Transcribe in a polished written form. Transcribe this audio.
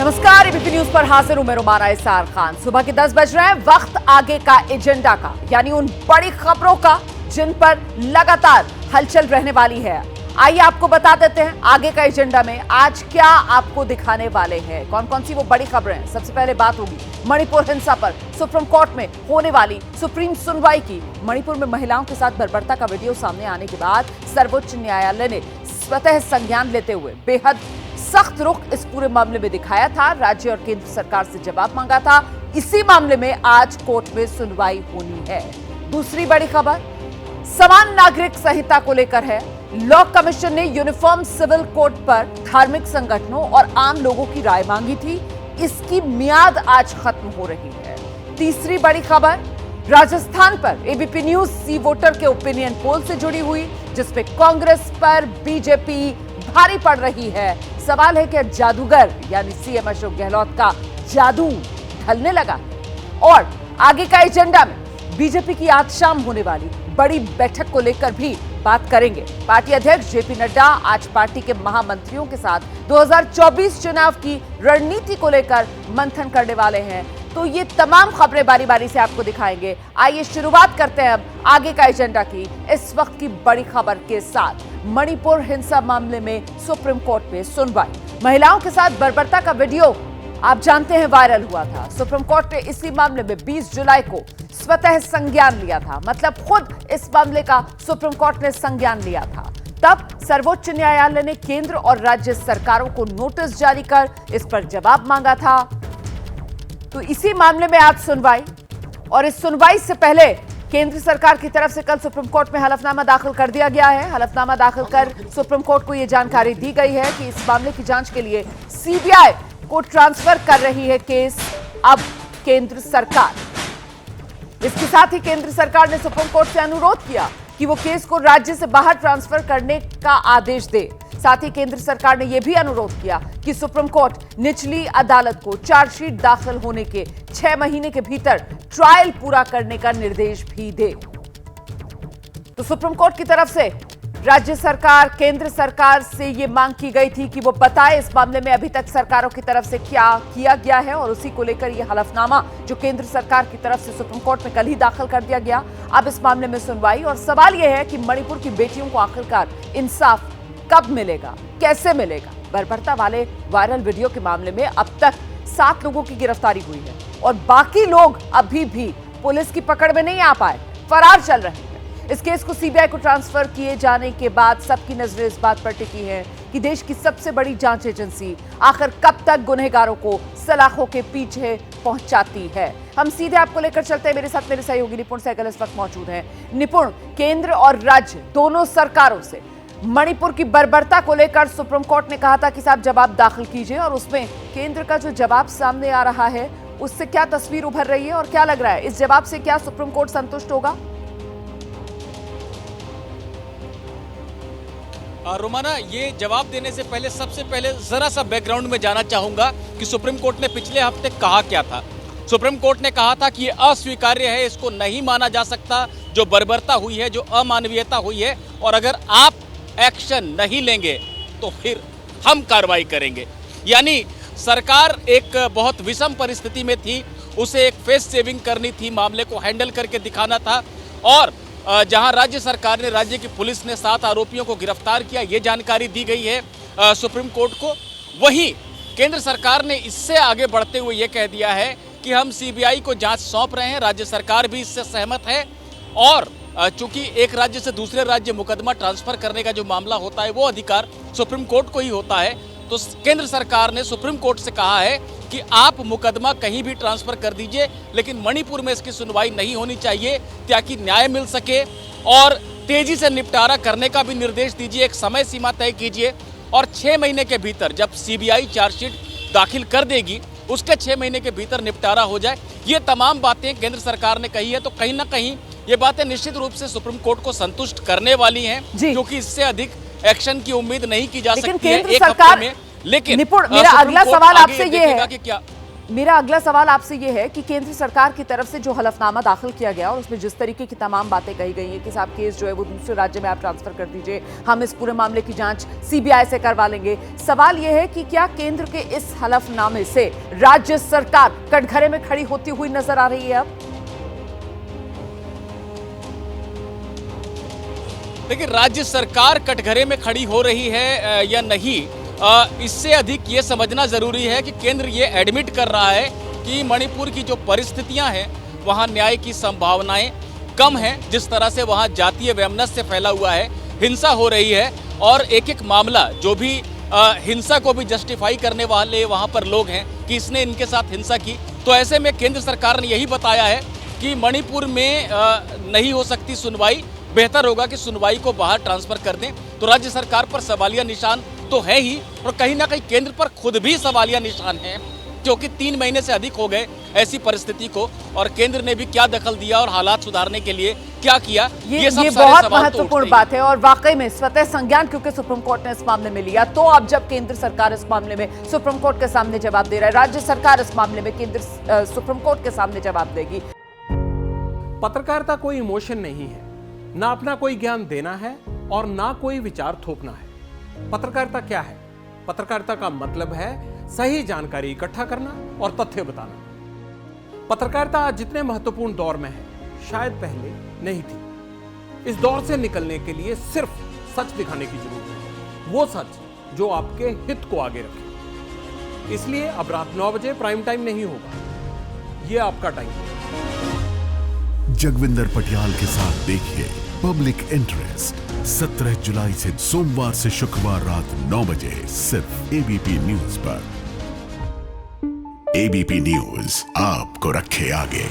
नमस्कार, ABP news पर हाजिर हूं मैं रुमाना इसार खान। सुबह के 10 बज रहे हैं, वक्त आगे का एजेंडा का, यानी उन बड़ी खबरों का जिन पर लगातार हलचल रहने वाली है। आइए आपको बता देते हैं आगे का एजेंडा में आज क्या आपको दिखाने वाले हैं, कौन कौन सी वो बड़ी खबरें हैं। सबसे पहले बात होगी मणिपुर हिंसा पर सुप्रीम कोर्ट में होने वाली सुप्रीम सुनवाई की। मणिपुर में महिलाओं के साथ बर्बरता का वीडियो सामने आने के बाद सर्वोच्च न्यायालय ने स्वतः संज्ञान लेते हुए बेहद सख्त रुख इस पूरे मामले में दिखाया था। राज्य और केंद्र सरकार से जवाब मांगा था। इसी मामले में आज कोर्ट में सुनवाई होनी है। दूसरी बड़ी खबर समान नागरिक संहिता को लेकर है। लॉ कमीशन ने यूनिफॉर्म सिविल कोड पर धार्मिक संगठनों और आम लोगों की राय मांगी थी। इसकी मियाद आज खत्म हो रही है। तीसरी बड़ी खबर राजस्थान पर एबीपी न्यूज सी वोटर के ओपिनियन पोल से जुड़ी हुई, जिसपे कांग्रेस पर बीजेपी भारी पड़ रही है। सवाल है कि जादूगर यानी सीएम अशोक गहलोत का जादू ढलने लगा। और आगे का एजेंडा में बीजेपी की आज शाम होने वाली बड़ी बैठक को लेकर भी बात करेंगे। पार्टी अध्यक्ष जेपी नड्डा आज पार्टी के महामंत्रियों के साथ 2024 चुनाव की रणनीति को लेकर मंथन करने वाले हैं। तो ये तमाम खबरें बारी बारी से आपको दिखाएंगे। आइए शुरुआत करते हैं अब आगे का एजेंडा की इस वक्त की बड़ी खबर के साथ। मणिपुर हिंसा मामले में सुप्रीम कोर्ट में सुनवाई। महिलाओं के साथ बर्बरता का वीडियो आप जानते हैं वायरल हुआ था। सुप्रीम कोर्ट ने इसी मामले में 20 जुलाई को स्वतः संज्ञान लिया था। मतलब खुद इस मामले का सुप्रीम कोर्ट ने संज्ञान लिया था। तब सर्वोच्च न्यायालय ने केंद्र और राज्य सरकारों को नोटिस जारी कर इस पर जवाब मांगा था। तो इसी मामले में आज सुनवाई, और इस सुनवाई से पहले केंद्र सरकार की तरफ से कल सुप्रीम कोर्ट में हलफनामा दाखिल कर दिया गया है। हलफनामा दाखिल कर सुप्रीम कोर्ट को यह जानकारी दी गई है कि इस मामले की जांच के लिए सीबीआई को ट्रांसफर कर रही है केस अब केंद्र सरकार। इसके साथ ही केंद्र सरकार ने सुप्रीम कोर्ट से अनुरोध किया कि वो केस को राज्य से बाहर ट्रांसफर करने का आदेश दे। साथ ही केंद्र सरकार ने यह भी अनुरोध किया कि सुप्रीम कोर्ट निचली अदालत को चार्जशीट दाखिल होने के 6 महीने के भीतर ट्रायल पूरा करने का निर्देश भी दे। तो सुप्रीम कोर्ट की तरफ से राज्य सरकार, केंद्र सरकार से यह मांग की गई थी कि वो बताए इस मामले में अभी तक सरकारों की तरफ से क्या किया गया है, और उसी को लेकर यह हलफनामा जो केंद्र सरकार की तरफ से सुप्रीम कोर्ट में कल ही दाखिल कर दिया गया। अब इस मामले में सुनवाई, और सवाल यह है कि मणिपुर की बेटियों को आखिरकार इंसाफ कब मिलेगा, कैसे मिलेगा। बर्बरता वाले वायरल वीडियो के मामले में अब तक 7 लोगों की गिरफ्तारी हुई है, और बाकी लोग अभी भी पुलिस की पकड़ में नहीं आ पाए, फरार चल रहे हैं। इस केस को सीबीआई को ट्रांसफर किए जाने के बाद सबकी नजरें इस बात पर टिकी है कि देश की सबसे बड़ी जांच एजेंसी आखिर कब तक गुनहगारों को सलाखों के पीछे पहुंचाती है। हम सीधे आपको लेकर चलते हैं। मेरे साथ मेरे सहयोगी निपुण सहगल इस वक्त मौजूद हैं। निपुण, केंद्र और राज्य दोनों सरकारों से मणिपुर की बर्बरता को लेकर सुप्रीम कोर्ट ने कहा था कि साहब जवाब दाखिल कीजिए, और उसमें केंद्र का जो जवाब सामने आ रहा है उससे क्या तस्वीर उभर रही है और क्या लग रहा है, इस जवाब से क्या सुप्रीम कोर्ट संतुष्ट होगा? रोमाना, ये जवाब देने से पहले सबसे पहले जरा सा बैकग्राउंड में जाना चाहूंगा कि सुप्रीम कोर्ट ने पिछले हफ्ते कहा क्या था। सुप्रीम कोर्ट ने कहा था कि ये अस्वीकार्य है, इसको नहीं माना जा सकता, जो बर्बरता हुई है, जो अमानवीयता हुई है, और अगर आप एक्शन नहीं लेंगे तो फिर हम कार्रवाई करेंगे। यानी सरकार एक बहुत विषम परिस्थिति में थी, उसे एक फेस सेविंग करनी थी, मामले को हैंडल करके दिखाना था। और जहां राज्य सरकार ने, राज्य की पुलिस ने 7 आरोपियों को गिरफ्तार किया, ये जानकारी दी गई है सुप्रीम कोर्ट को। वहीं केंद्र सरकार ने इससे आगे बढ़ते हुए ये कह दिया है कि हम सीबीआई को जांच सौंप रहे हैं। राज्य सरकार भी इससे सहमत है, और चूंकि एक राज्य से दूसरे राज्य मुकदमा ट्रांसफर करने का जो मामला होता है वो अधिकार सुप्रीम कोर्ट को ही होता है, तो केंद्र सरकार ने सुप्रीम कोर्ट से कहा है कि आप मुकदमा कहीं भी ट्रांसफर कर दीजिए, लेकिन मणिपुर में इसकी सुनवाई नहीं होनी चाहिए ताकि न्याय मिल सके, और तेजी से निपटारा करने का भी निर्देश दीजिए, एक समय सीमा तय कीजिए, और 6 महीने के भीतर जब सीबीआई चार्जशीट दाखिल कर देगी उसके 6 महीने के भीतर निपटारा हो जाए। ये तमाम बातें केंद्र सरकार ने कही है। तो कहीं ना कहीं ये बातें निश्चित रूप से सुप्रीम कोर्ट को संतुष्ट करने वाली हैं, क्योंकि इससे अधिक एक्शन की उम्मीद नहीं की जा सकती है एक हफ्ते में। लेकिन निपुण, मेरा अगला सवाल आपसे ये है कि क्या मेरा अगला सवाल आपसे ये है कि केंद्र सरकार की तरफ से जो हलफनामा दाखिल किया गया और उसमें जिस तरीके की तमाम बातें कही गई हैं कि साहब केस जो है वो दूसरे राज्य में आप ट्रांसफर कर दीजिए, हम इस पूरे मामले की जांच सीबीआई से करवा लेंगे। सवाल यह है कि क्या केंद्र के इस हलफनामे से राज्य सरकार कटघरे में खड़ी होती हुई नजर आ रही है? अब देखिए, राज्य सरकार कटघरे में खड़ी हो रही है या नहीं, इससे अधिक ये समझना जरूरी है कि केंद्र ये एडमिट कर रहा है कि मणिपुर की जो परिस्थितियां हैं वहां न्याय की संभावनाएं कम हैं। जिस तरह से वहां जातीय वैमनस्य फैला हुआ है, हिंसा हो रही है और एक एक मामला जो भी हिंसा को भी जस्टिफाई करने वाले वहां पर लोग हैं कि इसने इनके साथ हिंसा की। तो ऐसे में केंद्र सरकार ने यही बताया है कि मणिपुर में नहीं हो सकती सुनवाई, बेहतर होगा कि सुनवाई को बाहर ट्रांसफर कर दें। तो राज्य सरकार पर सवालिया निशान तो है ही और कहीं ना कहीं केंद्र पर खुद भी सवालिया निशान है, क्योंकि 3 महीने से अधिक हो गए ऐसी परिस्थिति को और केंद्र ने भी क्या दखल दिया और हालात सुधारने के लिए क्या किया, ये बहुत महत्वपूर्ण बात है। और वाकई में स्वतः संज्ञान क्योंकि सुप्रीम कोर्ट ने इस मामले में लिया, तो अब जब केंद्र सरकार इस मामले में सुप्रीम कोर्ट के सामने जवाब दे रहा है, राज्य सरकार इस मामले में केंद्र सुप्रीम कोर्ट के सामने जवाब देगी। पत्रकारिता कोई इमोशन नहीं है, ना अपना कोई ज्ञान देना है और ना कोई विचार थोपना है। पत्रकारिता क्या है? पत्रकारिता का मतलब है सही जानकारी इकट्ठा करना और तथ्य बताना। पत्रकारिता आज जितने महत्वपूर्ण दौर में है, शायद पहले नहीं थी। इस दौर से निकलने के लिए सिर्फ सच दिखाने की जरूरत है, वो सच जो आपके हित को आगे रखे। इसलिए अब रात 9 बजे प्राइम टाइम नहीं होगा, ये आपका टाइम है। जगविंदर पटियाल के साथ देखिए पब्लिक इंटरेस्ट 17 जुलाई से सोमवार से शुक्रवार रात 9 बजे सिर्फ एबीपी न्यूज पर। एबीपी न्यूज आपको रखे आगे।